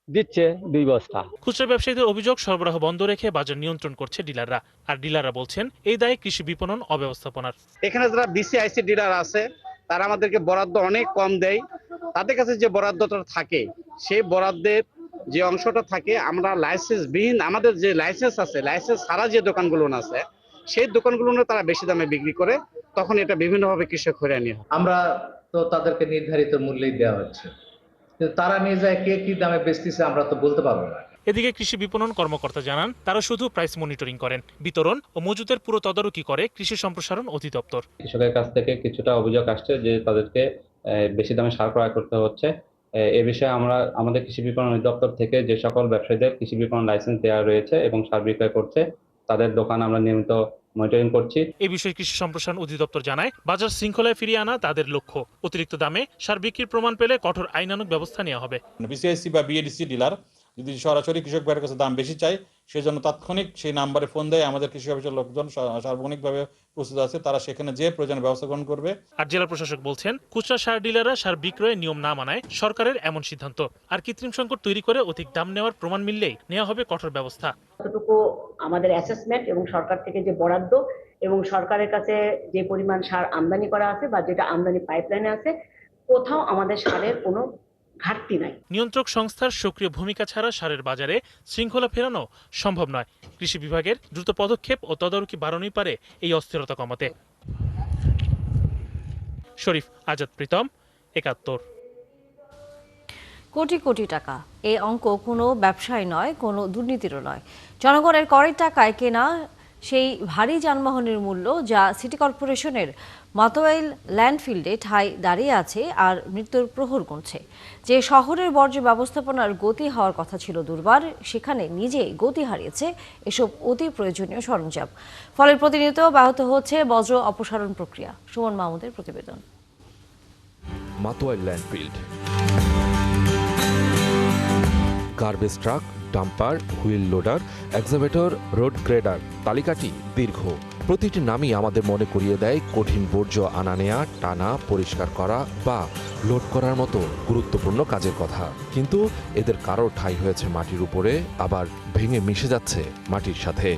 দিচ্ছে 2 বস্তা। খুচরা ব্যবসায়ীদের অভিযোগ সরবরাহ বন্ধ রেখে বাজার নিয়ন্ত্রণ করছে ডিলাররা। আর ডিলাররা বলছেন এই দায় কৃষি বিপণন অব্যবস্থাপনার। এখানে যারা বিসিআইসি ডিলার আছে তারা আমাদেরকে বরাদ্দ অনেক কম দেয়। তাদের কাছে যে বরাদ্দটা থাকে সেই বরাদ্দের যে অংশটা থাকে আমরা লাইসেন্সবিহীন, আমাদের যে লাইসেন্স আছে লাইসেন্স ছাড়া যে দোকানগুলো আছে সেই দোকানগুলো তারা বেশি দামে বিক্রি করে, তখন এটা বিভিন্নভাবে কৃষক হয়রানি হয়। আমরা তো তাদেরকে নির্ধারিত মূল্যেই দেওয়া হচ্ছে, কিন্তু তারা নিয়ে যায় কে কি দামে বেচতেছে আমরা তো বলতে পারবো না। এদিকে কৃষি বিপণন কর্মকর্তা জানান তারা শুধু প্রাইস মনিটরিং করেন, বিতরণ ও মজুতের পুরো তদারকি করে কৃষি সম্প্রসারণ অধিদপ্তর। কৃষকের কাছ থেকে কিছুটা অভিযোগ আসছে যে তাদেরকে বেশি দামে সার ক্রয় করতে হচ্ছে। এ বিষয়ে আমরা আমাদের কৃষি বিপণন অধিদপ্তর থেকে যে সকল ব্যবসায়ীদের কৃষি বিপণন লাইসেন্স দেওয়া রয়েছে এবং সার বিক্রয় করছে তাদের দোকান আমরা নিয়মিত মনিটরিং করছি। এই বিষয়ে কৃষি সম্প্রসারণ অধিদপ্তর জানায় বাজার শৃঙ্খলায় ফিরিয়ে আনা তাদের লক্ষ্য। অতিরিক্ত দামে সার বিক্রির প্রমাণ পেলে কঠোর আইনানুগ ব্যবস্থা নেওয়া হবে। বিসিআইসি বা বিএডিসি ডিলার যদি সরাসরি কৃষক ভাইয়ের কাছে দাম বেশি চায়, সেজন্য তাৎক্ষণিক সেই নাম্বারে ফোন দেয়। আমাদের কৃষি অফিসের লোকজন সার্বক্ষণিকভাবে প্রস্তুত আছে, তারা সেখানে যে প্রয়োজনীয় ব্যবস্থা গ্রহণ করবে। আর জেলা প্রশাসক বলছেন খুচরা সার ডিলাররা সার বিক্রয়ের নিয়ম না মানায় সরকারের এমন সিদ্ধান্ত। আর কৃত্রিম সংকট তৈরি করে অধিক দাম নেওয়ার প্রমাণ মিললেই নেওয়া হবে কঠোর ব্যবস্থা। যতটুকু আমাদের অ্যাসেসমেন্ট এবং সরকার থেকে যে বরাদ্দ এবং সরকারের কাছে যে পরিমাণ সার আমদানি করা আছে বা যেটা আমদানি পাইপলাইনে আছে, কোথাও আমাদের সারের কোনো ঘাটতি নাই। নিয়ন্ত্রক সংস্থার সক্রিয় ভূমিকা ছাড়া সারের বাজারে শৃঙ্খলা ফেরানো সম্ভব নয়। কৃষি বিভাগের দ্রুত পদক্ষেপ ও তদারকি বাড়ানোই পারে এই অস্থিরতা কমাতে। শরীফ আজাদ প্রীতম, 71। কোটি কোটি টাকা, এই অঙ্ক কোনো ব্যবসায় নয়, কোনো দুর্নীতিরও নয়। জনগণের করের টাকায় কেনা সেই ভারী যানবাহনের মূল্য যা সিটি কর্পোরেশনের মাতোয়াইল ল্যান্ডফিল্ডে ঠাঁই দাঁড়িয়ে আছে আর মৃত্যুর প্রহর গুনছে। যে শহরের বর্জ্য ব্যবস্থাপনার গতি হওয়ার কথা ছিল দুর্বার, সেখানে নিজেই গতি হারিয়েছে এসব অতি প্রয়োজনীয় সরঞ্জাম। ফলে প্রতিনিয়ত ব্যাহত হচ্ছে বজ্র অপসারণ প্রক্রিয়া। সুমন মাহমুদের প্রতিবেদন। Matuail landfill, garbage truck, dumper, wheel loader, excavator, road grader, তালিকাটি দীর্ঘ। প্রতিটি নামই আমাদের মনে করিয়ে দেয় কঠিন বর্জ্য আনা নেয়া, টানা, পরিষ্কার করা বা লোড করার মতো গুরুত্বপূর্ণ কাজের কথা। কিন্তু এদের কারো ঠাঁই হয়েছে মাটির উপরে, আবার ভেঙে মিশে যাচ্ছে মাটির সাথে।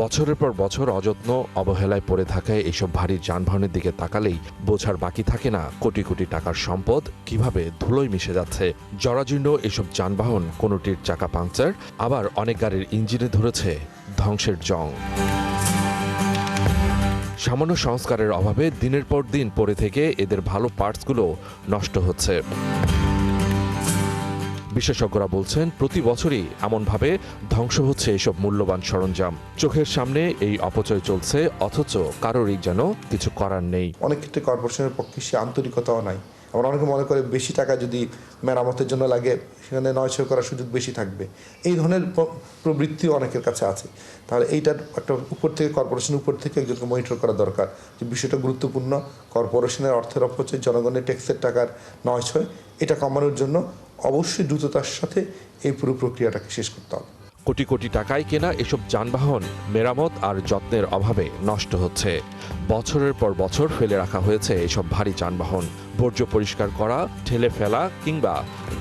বছরের পর বছর অযত্ন অবহেলায় পড়ে থাকায় এইসব ভারী যানবাহনের দিকে তাকালেই বোঝার বাকি থাকে না কোটি কোটি টাকার সম্পদ কিভাবে ধুলোয় মিশে যাচ্ছে। জরাজীর্ণ এসব যানবাহন কোনোটির চাকা পাংচার, আবার অনেক গাড়ির ইঞ্জিনে ধরেছে ধ্বংসের জং। সামান্য সংস্কারের অভাবে দিনের পর দিন পড়ে থেকে এদের ভালো পার্টসগুলো নষ্ট হচ্ছে। বিশেষজ্ঞরা বলছেন প্রতি বছরই এমনভাবে ধ্বংস হচ্ছে এসব মূল্যবান সরঞ্জাম। চোখের সামনে এই অপচয় চলছে, অথচ কারোরই যেন কিছু করার নেই। অনেক ক্ষেত্রে কর্পোরেশনের পক্ষে সে আন্তরিকতাও নাই। আবার অনেকে মনে করে বেশি টাকা যদি মেরামতের জন্য লাগে সেখানে নয়ছয় করার সুযোগ বেশি থাকবে। এই ধরনের প্রবৃত্তিও অনেকের কাছে আছে। তাহলে এইটার একটা উপর থেকে কর্পোরেশনের উপর থেকে একজনকে মনিটর করা দরকার যে বিষয়টা গুরুত্বপূর্ণ। কর্পোরেশনের অর্থের অপচয়, জনগণের ট্যাক্সের টাকার নয়ছয়, এটা কমানোর জন্য অবশ্যই দ্রুততার সাথে এই পুরো প্রক্রিয়াটাকে শেষ করতে হবে। কোটি কোটি টাকায় কেনা এসব যানবাহন মেরামত আর যত্নের অভাবে নষ্ট হচ্ছে। বছরের পর বছর ফেলে রাখা হয়েছে এসব ভারী যানবাহন। বর্জ্য পরিষ্কার করা, ঠেলে ফেলা কিংবা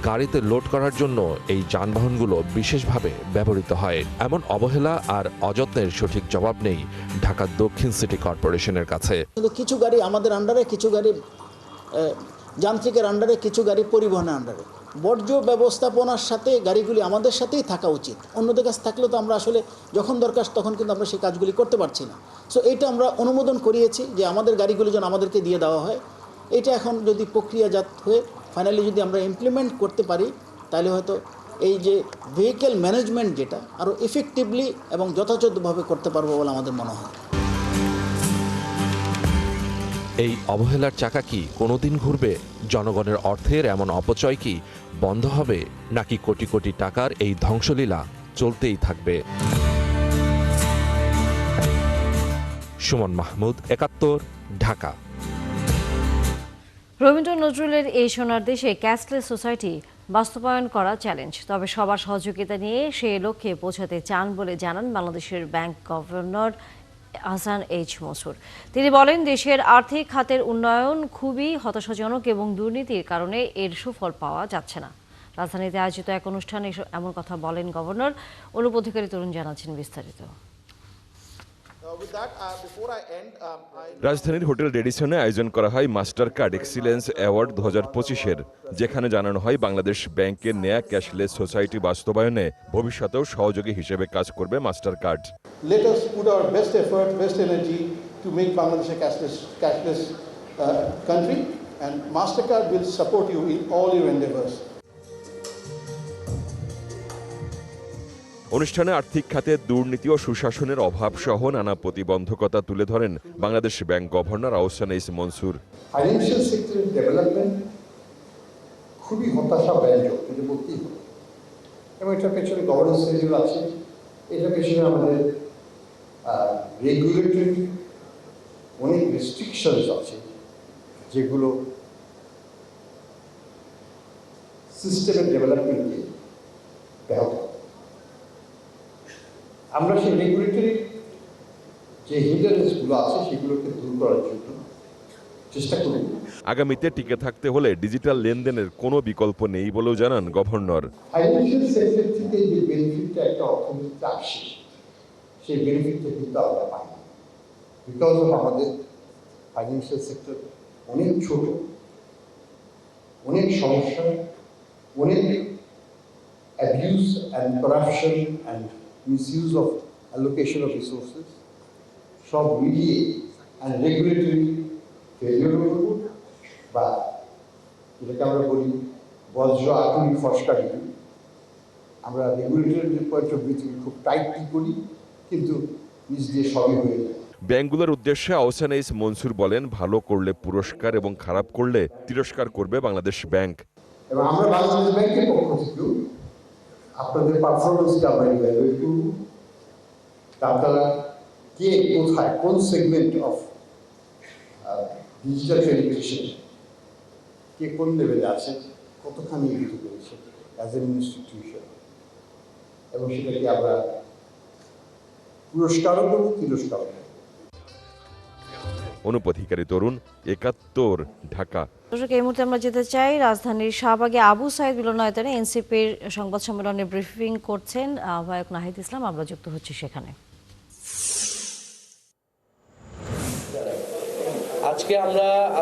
গাড়িতে লোড করার জন্য এই যানবাহনগুলো বিশেষভাবে ব্যবহৃত হয়। এমন অবহেলা আর অযত্নের সঠিক জবাব নেই ঢাকা দক্ষিণ সিটি কর্পোরেশনের কাছে। কিন্তু কিছু গাড়ি আমাদের আন্ডারে, কিছু গাড়ি যান্ত্রিকের আন্ডারে, কিছু গাড়ি পরিবহনের আন্ডারে। বর্জ্য ব্যবস্থাপনার সাথে গাড়িগুলি আমাদের সাথেই থাকা উচিত। অন্যদের কাছে থাকলে তো আমরা আসলে যখন দরকার তখন কিন্তু আমরা সেই কাজগুলি করতে পারছি না। সো এইটা আমরা অনুমোদন করিয়েছি যে আমাদের গাড়িগুলি যেন আমাদেরকে দিয়ে দেওয়া হয়। এটা এখন যদি প্রক্রিয়াজাত হয়ে ফাইনালি যদি আমরা ইমপ্লিমেন্ট করতে পারি, তাহলে হয়তো এই যে ভেহিকেল ম্যানেজমেন্ট যেটা আরও এফেক্টিভলি এবং যথাযথভাবে করতে পারবো বলে আমাদের মনে হয়। এই অবহেলার চাকা কি কোনোদিন ঘুরবে? জনগণের অর্থের এমন অপচয় কি বন্ধ হবে, নাকি কোটি কোটি টাকার এই ধ্বংসলীলা চলতেই থাকবে? সুমন মাহমুদ, ৭১, ঢাকা। রবীন্দ্রনাথ নজরুলের এই সোনার দেশে ক্যাশলেস সোসাইটি বাস্তবায়ন করা চ্যালেঞ্জ, তবে সবার সহযোগিতা নিয়ে সে লক্ষ্যে পৌঁছাতে চান বলে জানান বাংলাদেশের bank governor Hasan H Mansur. তিনি বলেন, দেশের আর্থিক খাতের উন্নয়ন খুবই হতাশাজনক এবং দুর্নীতির কারণে এর সুফল পাওয়া যাচ্ছে না। রাজধানীতে আয়োজিত এক অনুষ্ঠানে এমন কথা বলেন গভর্নর। অনুপ অধিকারী তরুণ জানাচ্ছেন বিস্তারিত। রাজধানীর হোটেল রেডিসনে আয়োজন করা হয় মাস্টার কার্ড এক্সিলেন্স অ্যাওয়ার্ড ২০২৫-এর, যেখানে জানানো হয় বাংলাদেশ ব্যাংকের নেয়া ক্যাশলেস সোসাইটি বাস্তবায়নে ভবিষ্যতেও সহযোগী হিসেবে কাজ করবে master card. Let us put our best effort, best energy to make Bangladesh a cashless country, and MasterCard will support you in all your endeavors. অনুষ্ঠানে আর্থিক খাতে দুর্নীতি ও সুশাসনের অভাব সহ নানা প্রতিবন্ধকতা তুলে ধরেন Bangladesh bank governor Hasan H Mansur. Financial সেক্টরের ডেভেলপমেন্ট খুবই হতাশাব্যঞ্জক, এটা বলতেই হবে, এবং এটার পেছনে গভর্নেন্স যেগুলো আছে, এটার পেছনে আমাদের রেগুলেটরি অনেক রেস্ট্রিকশনস আছে যেগুলো সিস্টেমের ডেভেলপমেন্টকে ব্যাহত করে। আমরা সেই রেগুলেটরি যে হিন্ডারেন্সগুলো আছে সেগুলোকে দূর করার জন্য চেষ্টা করব। আগামীতে টিকে থাকতে হলে ডিজিটাল লেনদেনের কোনো বিকল্প নেই বলেও জানান গভর্নর। ফাইন্যান্সিয়াল সেক্টর থেকে যে বেনিফিটটা একটা অর্থনীতিতে আসে, সেই বেনিফিটটা কিন্তু আমরা পাই না, বিকজ অফ আমাদের ফাইন্যান্সিয়াল সেক্টর অনেক ছোট, অনেক সমস্যা, অনেক abuse and corruption and misuse of allocation of resources, সব মিলিয়ে অ্যান্ড রেগুলেটরি ফেলিওর বা যেটাকে আমরা বলি বজ্র আধুনিক ফসকারি, আমরা রেগুলেটরি পয়েন্ট অফ ভিউ থেকে খুব টাইটলি করি, কিন্তু নিজ দিয়ে সবই হয়ে যায়। ব্যাংকগুলোর উদ্দেশ্যে আহসান এইস মনসুর বলেন, ভালো করলে পুরস্কার এবং খারাপ করলে তিরস্কার করবে বাংলাদেশ ব্যাংক। এবং আমরা বাংলাদেশ ব্যাংকের পক্ষ থেকেও আপনাদের পারফরমেন্সকে আমরা ইভ্যালুয়েট করব। আপনারা কে কোথায় কোন সেগমেন্ট অফ ডিজিটাল পেনিট্রেশন কে কোন লেভেলে আছে, কতখানি এগিয়ে করেছে অ্যাজ এন ইনস্টিটিউশন, এবং সেটাকে আমরা পুরস্কারও করব, তিরস্কারও করব। অনুপধিকারী তরুণ, ৭১, ঢাকা। দর্শক, এই মুহূর্তে আমরা যেতে চাই রাজধানীর শাহবাগে আবু সাইদ মিলনায়তনে এনসিপির সংবাদ সম্মেলনে ব্রিফিং করছেন আহ্বায়ক নাহিদ ইসলাম। আমরা যুক্ত হচ্ছি সেখানে।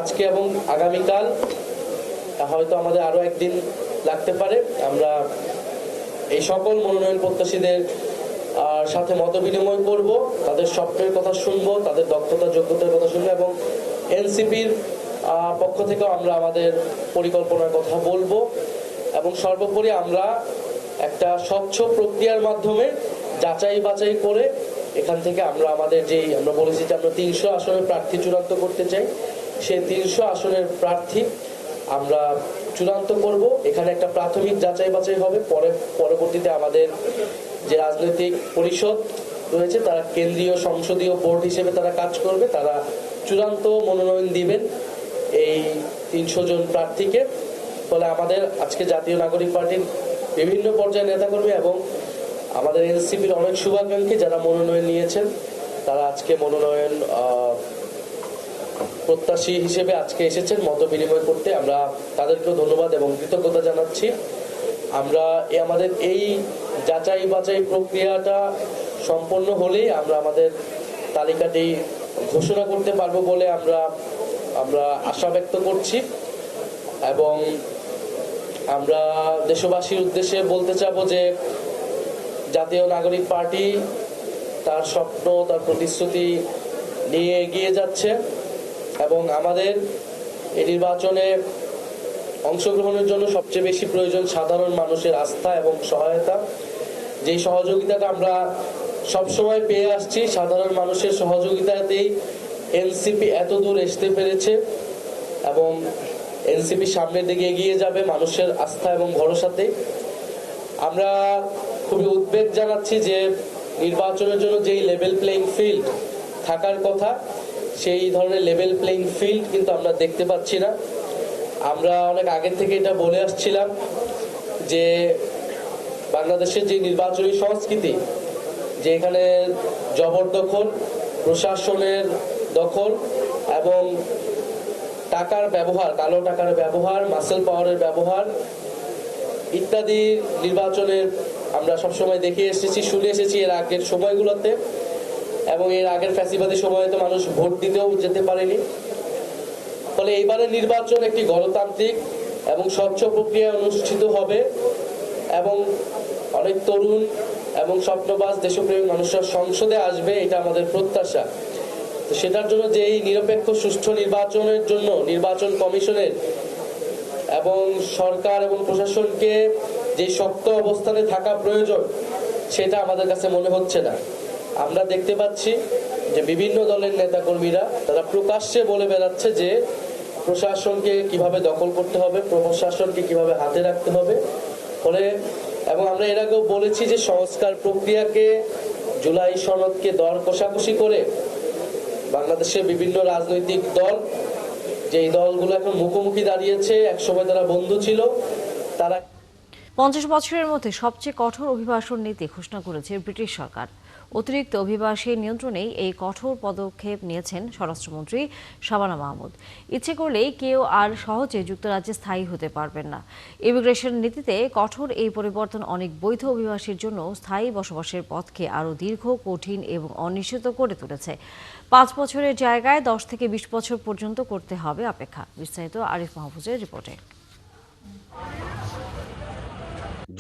আজকে এবং আগামীকাল হয়তো আমাদের আরো একদিন লাগতে পারে, আমরা এই সকল মনোনয়ন প্রত্যাশীদের সাথে মত বিনিময় করব, তাদের স্বপ্নের কথা শুনবো, তাদের দক্ষতা যোগ্যতার কথা শুনবো, এবং এনসিপির পক্ষ থেকেও আমরা আমাদের পরিকল্পনার কথা বলবো, এবং সর্বোপরি আমরা একটা স্বচ্ছ প্রক্রিয়ার মাধ্যমে যাচাই বাছাই করে এখান থেকে আমরা আমাদের আমরা বলেছি যে আমরা ৩০০ আসনের প্রার্থী চূড়ান্ত করতে চাই, সেই ৩০০ আসনের প্রার্থী আমরা চূড়ান্ত করব। এখানে একটা প্রাথমিক যাচাই বাছাই হবে, পরবর্তীতে আমাদের যে রাজনৈতিক পরিষদ রয়েছে তারা কেন্দ্রীয় সংসদীয় বোর্ড হিসেবে তারা কাজ করবে, তারা চূড়ান্ত মনোনয়ন দিবেন এই ৩০০ জন প্রার্থীকে। ফলে আমাদের আজকে জাতীয় নাগরিক পার্টির বিভিন্ন পর্যায়ের নেতাকর্মী এবং আমাদের এনসিপির অনেক শুভাকাঙ্ক্ষী যারা মনোনয়ন নিয়েছেন, তারা আজকে মনোনয়ন প্রত্যাশী হিসেবে আজকে এসেছেন মত বিনিময় করতে। আমরা তাদেরকেও ধন্যবাদ এবং কৃতজ্ঞতা জানাচ্ছি। আমরা আমাদের এই যাচাই বাছাই প্রক্রিয়াটা সম্পন্ন হলেই আমরা আমাদের তালিকাটি ঘোষণা করতে পারবো বলে আমরা আশা ব্যক্ত করছি, এবং আমরা দেশবাসীর উদ্দেশ্যে বলতে চাবো যে জাতীয় নাগরিক পার্টি তার স্বপ্ন, তার প্রতিশ্রুতি নিয়ে এগিয়ে যাচ্ছে, এবং আমাদের এই নির্বাচনে অংশগ্রহণের জন্য সবচেয়ে বেশি প্রয়োজন সাধারণ মানুষের আস্থা এবং সহায়তা। যেই সহযোগিতাটা আমরা সবসময় পেয়ে আসছি, সাধারণ মানুষের সহযোগিতাতেই এনসিপি এত দূর আসতে পেরেছে, এবং এনসিপি সামনের দিকে এগিয়ে যাবে মানুষের আস্থা এবং ভরসাতে। আমরা খুবই উদ্বেগ জানাচ্ছি যে নির্বাচনের জন্য যেই লেভেল প্লেইং ফিল্ড থাকার কথা, সেই ধরনের লেভেল প্লেইং ফিল্ড কিন্তু আমরা দেখতে পাচ্ছি না। আমরা অনেক আগের থেকে এটা বলে আসছিলাম যে বাংলাদেশের যে নির্বাচনী সংস্কৃতি, যে এখানে জবরদখল, প্রশাসনের দখল এবং টাকার ব্যবহার, কালো টাকার ব্যবহার, মাসেল পাওয়ারের ব্যবহার ইত্যাদি নির্বাচনের আমরা সবসময় দেখে এসেছি, শুনে এসেছি এর আগের সময়গুলোতে, এবং এর আগের ফ্যাসিবাদী সময়ে তো মানুষ ভোট দিতেও যেতে পারেনি। ফলে এইবারের নির্বাচন একটি গণতান্ত্রিক এবং স্বচ্ছ প্রক্রিয়া অনুষ্ঠিত হবে, এবং অনেক তরুণ এবং স্বপ্নবাজ দেশপ্রেমী মানুষরা সংসদে আসবে, এটা আমাদের প্রত্যাশা। তো সেটার জন্য যে এই নিরপেক্ষ সুষ্ঠু নির্বাচনের জন্য নির্বাচন কমিশনের এবং সরকার এবং প্রশাসনকে যে শক্ত অবস্থানে থাকা প্রয়োজন, সেটা আমাদের কাছে মনে হচ্ছে না। আমরা দেখতে পাচ্ছি যে বিভিন্ন দলের নেতাকর্মীরা তারা প্রকাশ্যে বলে বেড়াচ্ছে যে প্রশাসনকে কিভাবে দখল করতে হবে, প্রশাসনকে কিভাবে হাতে রাখতে হবে। ফলে এবং আমরা এর আগেও বলেছি যে সংস্কার প্রক্রিয়াকে, জুলাই সনদকে দর কষাকষি করে বাংলাদেশের বিভিন্ন রাজনৈতিক দল, যেই দলগুলো এখন মুখোমুখি দাঁড়িয়েছে, একসময় তারা বন্ধু ছিল, তারা 50 বছরের মধ্যে সবচেয়ে কঠোর অভিবাসন নীতি ঘোষণা করেছে ব্রিটিশ সরকার। অতিরিক্ত অভিবাসী নিয়ন্ত্রণেই এই কঠোর পদক্ষেপ নিয়েছেন স্বরাষ্ট্রমন্ত্রী শাবানা মাহমুদ। ইচ্ছে করলেই কেউ আর সহজে যুক্তরাজ্যে স্থায়ী হতে পারবেন না। ইমিগ্রেশন নীতিতে কঠোর এই পরিবর্তন অনেক বৈধ অভিবাসীর জন্য স্থায়ী বসবাসের পথকে আরও দীর্ঘ, কঠিন এবং অনিশ্চিত করে তুলেছে। 5 বছরের জায়গায় 10 থেকে 20 বছর পর্যন্ত করতে হবে অপেক্ষা। বিস্তারিত আরিফ মাহফুজের রিপোর্টে।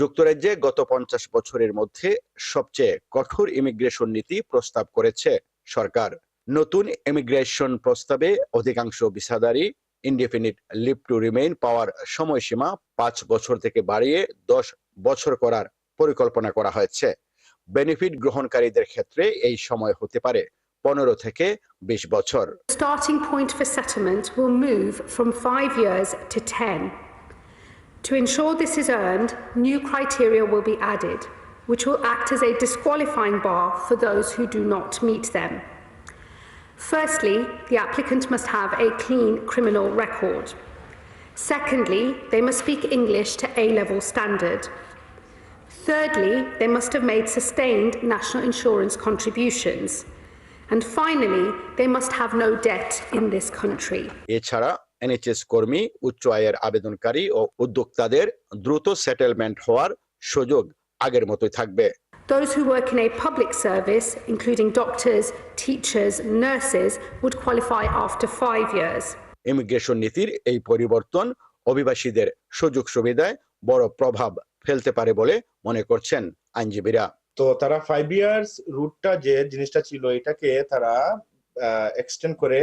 যুক্তরাজ্যে গত 50 বছরের মধ্যে সবচেয়ে কঠোর ইমিগ্রেশন নীতি প্রস্তাব করেছে সরকার। নতুন ইমিগ্রেশন প্রস্তাবে অধিকাংশ ভিসাধারী ইনডেফিনিট লিভ টু রিমেইন পাওয়ার সময়সীমা 5 বছর থেকে বাড়িয়ে 10 বছর করার পরিকল্পনা করা হয়েছে। বেনিফিট গ্রহণকারীদের ক্ষেত্রে এই সময় হতে পারে 15 থেকে 20 বছর। Starting point for settlement will move from 5 years to 10. To ensure this is earned, new criteria will be added, which will act as a disqualifying bar for those who do not meet them. Firstly, the applicant must have a clean criminal record. Secondly, they must speak English to A-level standard. Thirdly, they must have made sustained national insurance contributions. And finally, they must have no debt in this country. এছাড়া NHS কর্মী, উচ্চ আয়ের আবেদনকারী ও উদ্যোক্তাদের দ্রুত settlement হওয়ার সুযোগ আগের মতোই থাকবে। Those who work in a public service, including doctors, teachers, nurses, would qualify after 5 years. Immigration নীতির এই পরিবর্তন অভিবাসীদের সুযোগ সুবিধায় বড় প্রভাব ফেলতে পারে বলে মনে করছেন আইনজীবীরা। তো তারা 5 ইয়ার্স রুটটা যে জিনিসটা ছিল এটাকে তারা এক্সটেন্ড করে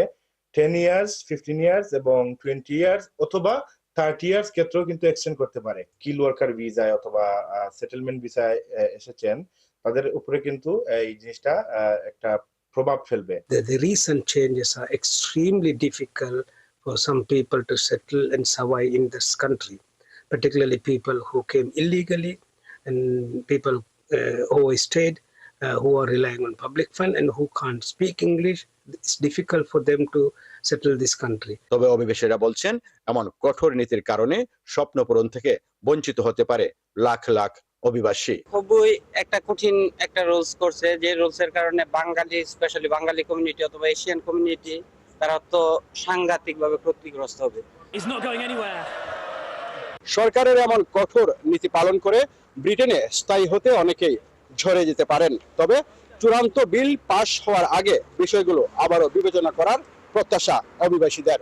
10 ইয়ার্স, 15 ইয়ার্স এবং 20 ইয়ার্স অথবা 30 ইয়ার্স ক্ষেত্রেও কিন্তু এক্সটেন্ড করতে পারে। স্কিল ওয়ার্কার ভিসায় অথবা সেটেলমেন্ট ভিসায় এসেছেন তাদের উপরে কিন্তু এই জিনিসটা একটা প্রভাব ফেলবে। The recent changes are extremely difficult for some people to settle and survive in this country, particularly people who came illegally and people who stayed, who are relying on public fund and who can't speak English. It's difficult for them to settle this country. তবে অভিবাসীরা বলছেন এমন কঠোর নীতির কারণে স্বপ্ন পূরণ থেকে বঞ্চিত হতে পারে লাখ লাখ অভিবাসী। খুবই একটা কঠিন একটা রুলস করছে, যে রুলসের কারণে বাঙালি, স্পেশালি বাঙালি কমিউনিটি অথবা এশিয়ান কমিউনিটি তারা তো সাংঘাতিকভাবে ক্ষতিগ্রস্ত হবে। সরকারের এমন কঠোর নীতি পালন করে ব্রিটেনে স্থায়ী হতে অনেকেই ঝরে যেতে পারেন। তবে চূড়ান্ত বিল পাশ হওয়ার আগে বিষয়গুলো আবারও বিবেচনা করার প্রত্যাশা অভিবাসীদের।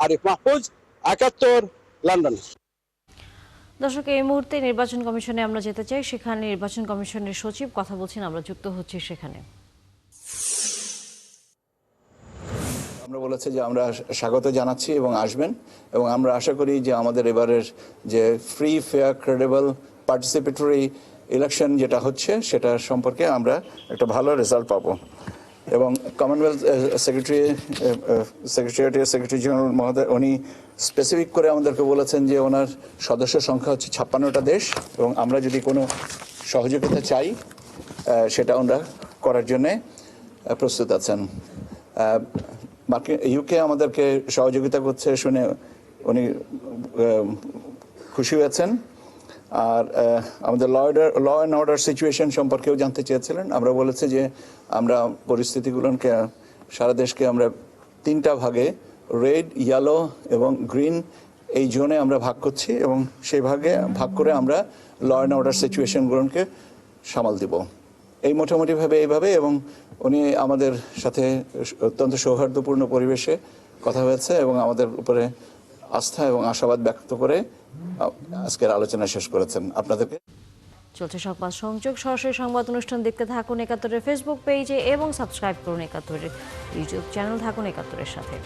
আরিফ মাহফুজ, ৭১, লন্ডন। দর্শক, এই মুহূর্তে নির্বাচন কমিশনে আমরা যেতে চাই। সেখানে নির্বাচন কমিশনের সচিব কথা বলছেন, আমরা যুক্ত হচ্ছি সেখানে। আমরা বলেছি যে আমরা স্বাগত জানাচ্ছি এবং আসবেন, এবং আমরা আশা করি যে আমাদের এবারের যে free, fair, credible, participatory election যেটা হচ্ছে সেটা সম্পর্কে আমরা একটা ভালো রেজাল্ট পাবো। এবং কমনওয়েলথ সেক্রেটারি জেনারেল মহোদয় উনি স্পেসিফিক করে আমাদেরকে বলেছেন যে ওনার সদস্য সংখ্যা হচ্ছে 56টা দেশ, এবং আমরা যদি কোনো সহযোগিতা চাই সেটা ওনারা করার জন্যে প্রস্তুত আছেন। ইউকে আমাদেরকে সহযোগিতা করছে শুনে উনি খুশি হয়েছেন। আর আমাদের ল অ্যান্ড অর্ডার সিচুয়েশন সম্পর্কেও জানতে চেয়েছিলেন। আমরা বলেছি যে আমরা পরিস্থিতিগুলোকে, সারা দেশকে আমরা 3টা ভাগে, রেড, ইয়েলো এবং গ্রিন, এই জোনে আমরা ভাগ করছি, এবং সেই ভাগ করে আমরা ল অ্যান্ড অর্ডার সিচুয়েশনগুলোকে সামাল দিব। এই মোটামুটিভাবে এইভাবে, এবং উনি আমাদের সাথে অত্যন্ত সৌহার্দ্যপূর্ণ পরিবেশে কথা হয়েছে এবং আমাদের উপরে আস্থা এবং আশাবাদ ব্যক্ত করে আজকের আলোচনা শেষ করেছেন। আপনাদেরকে চলছে সংবাদ সংযোগ, সরাসরি সংবাদ অনুষ্ঠান দেখতে থাকুন ৭১-এর ফেসবুক পেজে এবং সাবস্ক্রাইব করুন ৭১-এর ইউটিউব চ্যানেল। থাকুন ৭১-এর সাথে।